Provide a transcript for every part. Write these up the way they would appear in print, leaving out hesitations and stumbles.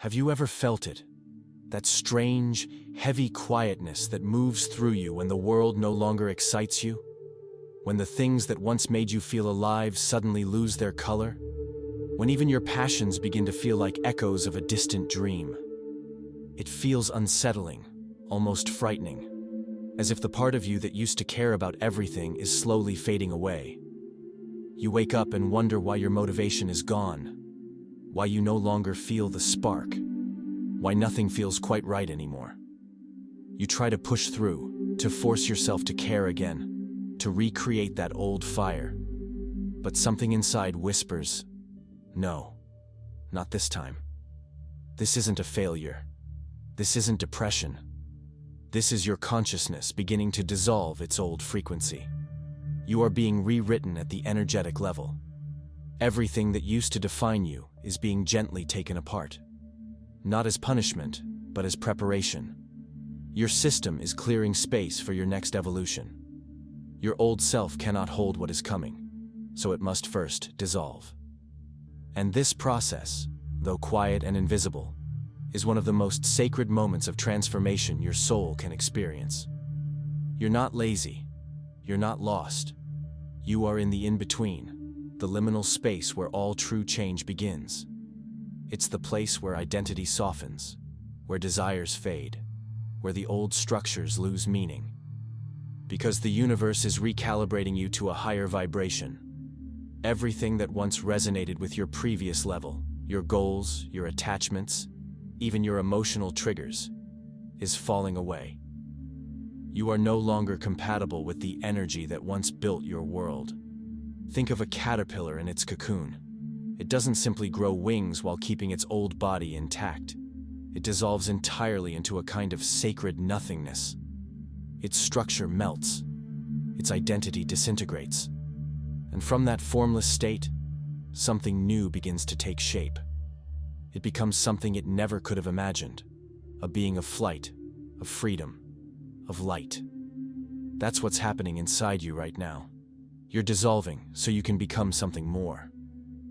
Have you ever felt it? That strange, heavy quietness that moves through you when the world no longer excites you? When the things that once made you feel alive suddenly lose their color? When even your passions begin to feel like echoes of a distant dream? It feels unsettling, almost frightening, as if the part of you that used to care about everything is slowly fading away. You wake up and wonder why your motivation is gone, why you no longer feel the spark, why nothing feels quite right anymore. You try to push through, to force yourself to care again, to recreate that old fire. But something inside whispers, no, not this time. This isn't a failure. This isn't depression. This is your consciousness beginning to dissolve its old frequency. You are being rewritten at the energetic level. Everything that used to define you is being gently taken apart. Not as punishment, but as preparation. Your system is clearing space for your next evolution. Your old self cannot hold what is coming, so it must first dissolve. And this process, though quiet and invisible, is one of the most sacred moments of transformation your soul can experience. You're not lazy. You're not lost. You are in the in-between, the liminal space where all true change begins. It's the place where identity softens, where desires fade, where the old structures lose meaning. Because the universe is recalibrating you to a higher vibration. Everything that once resonated with your previous level, your goals, your attachments, even your emotional triggers, is falling away. You are no longer compatible with the energy that once built your world. Think of a caterpillar in its cocoon. It doesn't simply grow wings while keeping its old body intact. It dissolves entirely into a kind of sacred nothingness. Its structure melts. Its identity disintegrates. And from that formless state, something new begins to take shape. It becomes something it never could have imagined, a being of flight, of freedom, of light. That's what's happening inside you right now. You're dissolving so you can become something more.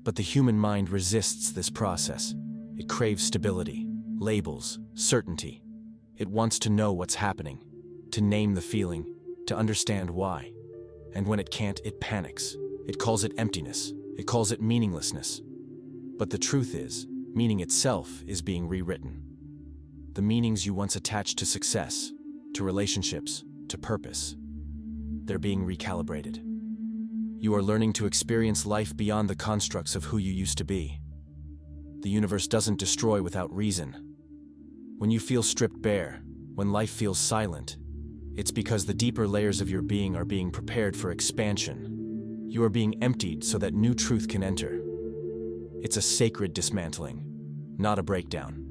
But the human mind resists this process. It craves stability, labels, certainty. It wants to know what's happening, to name the feeling, to understand why. And when it can't, it panics. It calls it emptiness. It calls it meaninglessness. But the truth is, meaning itself is being rewritten. The meanings you once attached to success, to relationships, to purpose, they're being recalibrated. You are learning to experience life beyond the constructs of who you used to be. The universe doesn't destroy without reason. When you feel stripped bare, when life feels silent, it's because the deeper layers of your being are being prepared for expansion. You are being emptied so that new truth can enter. It's a sacred dismantling, not a breakdown.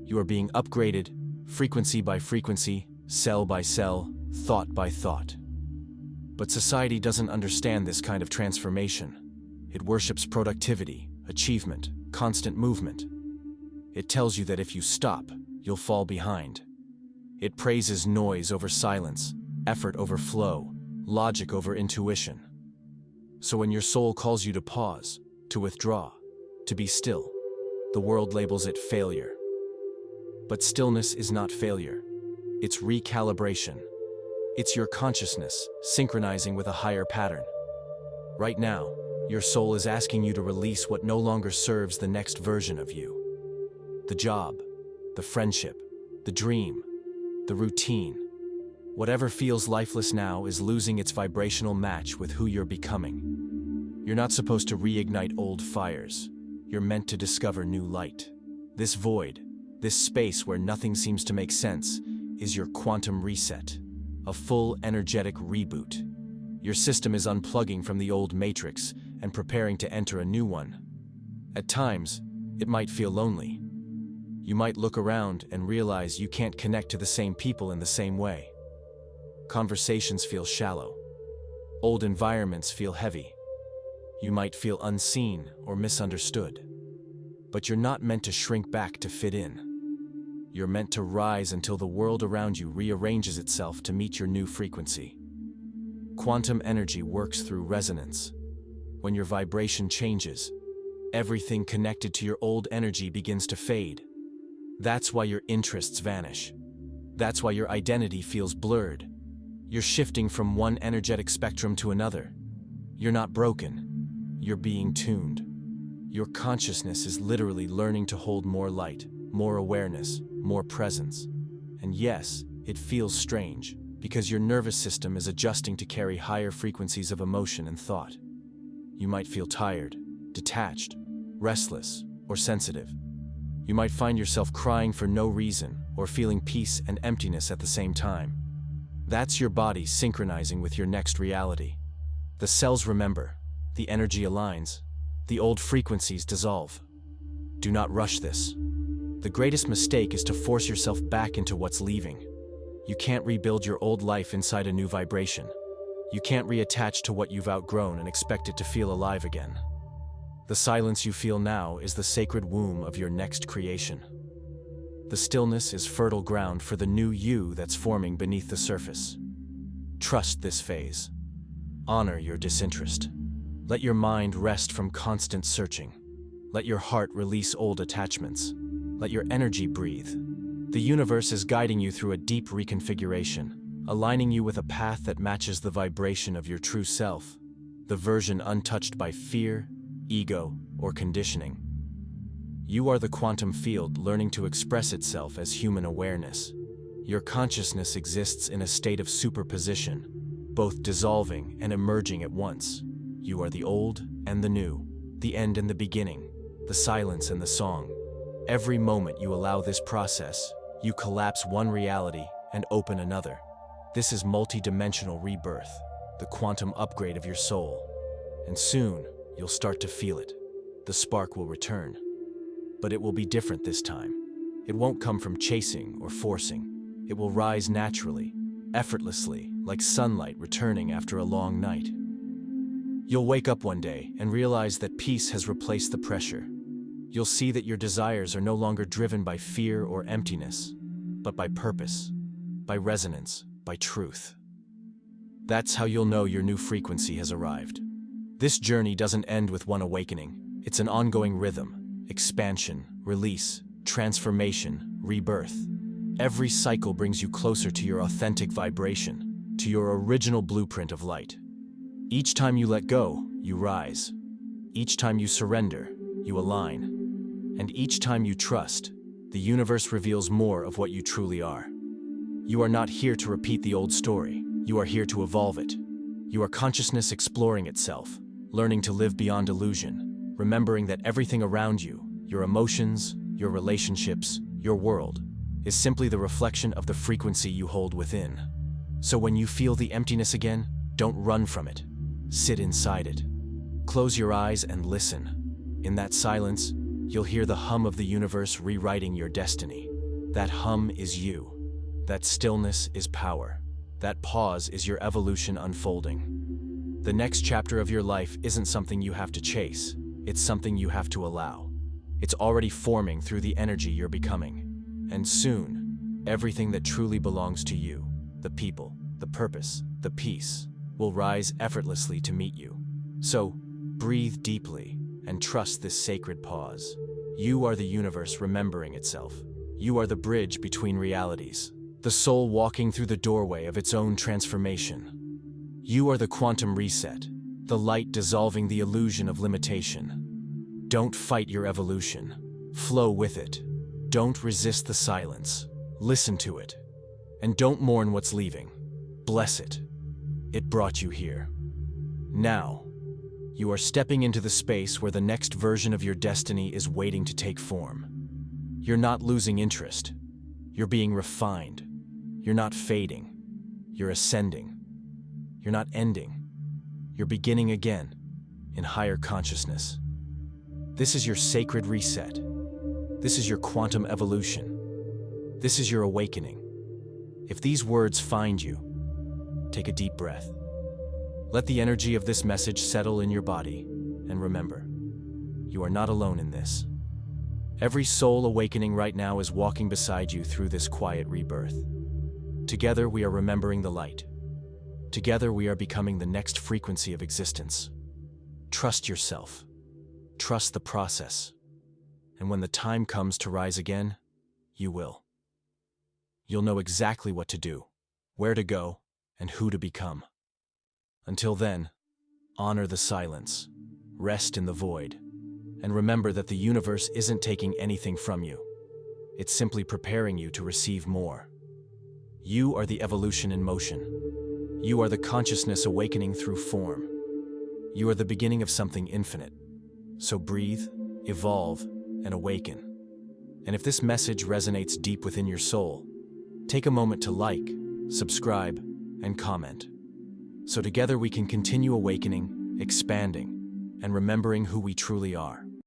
You are being upgraded, frequency by frequency, cell by cell, thought by thought. But society doesn't understand this kind of transformation. It worships productivity, achievement, constant movement. It tells you that if you stop, you'll fall behind. It praises noise over silence, effort over flow, logic over intuition. So when your soul calls you to pause, to withdraw, to be still, the world labels it failure. But stillness is not failure. It's recalibration. It's your consciousness synchronizing with a higher pattern. Right now, your soul is asking you to release what no longer serves the next version of you. The job, the friendship, the dream, the routine. Whatever feels lifeless now is losing its vibrational match with who you're becoming. You're not supposed to reignite old fires. You're meant to discover new light. This void, this space where nothing seems to make sense, is your quantum reset, a full energetic reboot. Your system is unplugging from the old matrix and preparing to enter a new one. At times, it might feel lonely. You might look around and realize you can't connect to the same people in the same way. Conversations feel shallow. Old environments feel heavy. You might feel unseen or misunderstood. But you're not meant to shrink back to fit in. You're meant to rise until the world around you rearranges itself to meet your new frequency. Quantum energy works through resonance. When your vibration changes, everything connected to your old energy begins to fade. That's why your interests vanish. That's why your identity feels blurred. You're shifting from one energetic spectrum to another. You're not broken. You're being tuned. Your consciousness is literally learning to hold more light, more awareness, more presence. And yes, it feels strange, because your nervous system is adjusting to carry higher frequencies of emotion and thought. You might feel tired, detached, restless, or sensitive. You might find yourself crying for no reason, or feeling peace and emptiness at the same time. That's your body synchronizing with your next reality. The cells remember, the energy aligns, the old frequencies dissolve. Do not rush this. The greatest mistake is to force yourself back into what's leaving. You can't rebuild your old life inside a new vibration. You can't reattach to what you've outgrown and expect it to feel alive again. The silence you feel now is the sacred womb of your next creation. The stillness is fertile ground for the new you that's forming beneath the surface. Trust this phase. Honor your disinterest. Let your mind rest from constant searching. Let your heart release old attachments. Let your energy breathe. The universe is guiding you through a deep reconfiguration, aligning you with a path that matches the vibration of your true self, the version untouched by fear, ego, or conditioning. You are the quantum field learning to express itself as human awareness. Your consciousness exists in a state of superposition, both dissolving and emerging at once. You are the old and the new, the end and the beginning, the silence and the song. Every moment you allow this process, you collapse one reality and open another. This is multi-dimensional rebirth, the quantum upgrade of your soul. And soon, you'll start to feel it. The spark will return. But it will be different this time. It won't come from chasing or forcing. It will rise naturally, effortlessly, like sunlight returning after a long night. You'll wake up one day and realize that peace has replaced the pressure. You'll see that your desires are no longer driven by fear or emptiness, but by purpose, by resonance, by truth. That's how you'll know your new frequency has arrived. This journey doesn't end with one awakening. It's an ongoing rhythm. Expansion, release, transformation, rebirth. Every cycle brings you closer to your authentic vibration, to your original blueprint of light. Each time you let go, you rise. Each time you surrender, you align. And each time you trust, the universe reveals more of what you truly are. You are not here to repeat the old story. You are here to evolve it. You are consciousness exploring itself, learning to live beyond illusion, remembering that everything around you, your emotions, your relationships, your world, is simply the reflection of the frequency you hold within. So when you feel the emptiness again, don't run from it. Sit inside it. Close your eyes and listen. In that silence, you'll hear the hum of the universe rewriting your destiny. That hum is you. That stillness is power. That pause is your evolution unfolding. The next chapter of your life isn't something you have to chase. It's something you have to allow. It's already forming through the energy you're becoming. And soon, everything that truly belongs to you, the people, the purpose, the peace, will rise effortlessly to meet you. So, breathe deeply and trust this sacred pause. You are the universe remembering itself. You are the bridge between realities, the soul walking through the doorway of its own transformation. You are the quantum reset, the light dissolving the illusion of limitation. Don't fight your evolution. Flow with it. Don't resist the silence. Listen to it. And don't mourn what's leaving. Bless it. It brought you here. Now, you are stepping into the space where the next version of your destiny is waiting to take form. You're not losing interest. You're being refined. You're not fading. You're ascending. You're not ending. You're beginning again, in higher consciousness. This is your sacred reset. This is your quantum evolution. This is your awakening. If these words find you, take a deep breath. Let the energy of this message settle in your body, and remember, you are not alone in this. Every soul awakening right now is walking beside you through this quiet rebirth. Together we are remembering the light. Together we are becoming the next frequency of existence. Trust yourself. Trust the process. And when the time comes to rise again, you will. You'll know exactly what to do, where to go, and who to become. Until then, honor the silence, rest in the void, and remember that the universe isn't taking anything from you. It's simply preparing you to receive more. You are the evolution in motion. You are the consciousness awakening through form. You are the beginning of something infinite. So breathe, evolve, and awaken. And if this message resonates deep within your soul, take a moment to like, subscribe, and comment. So together we can continue awakening, expanding, and remembering who we truly are.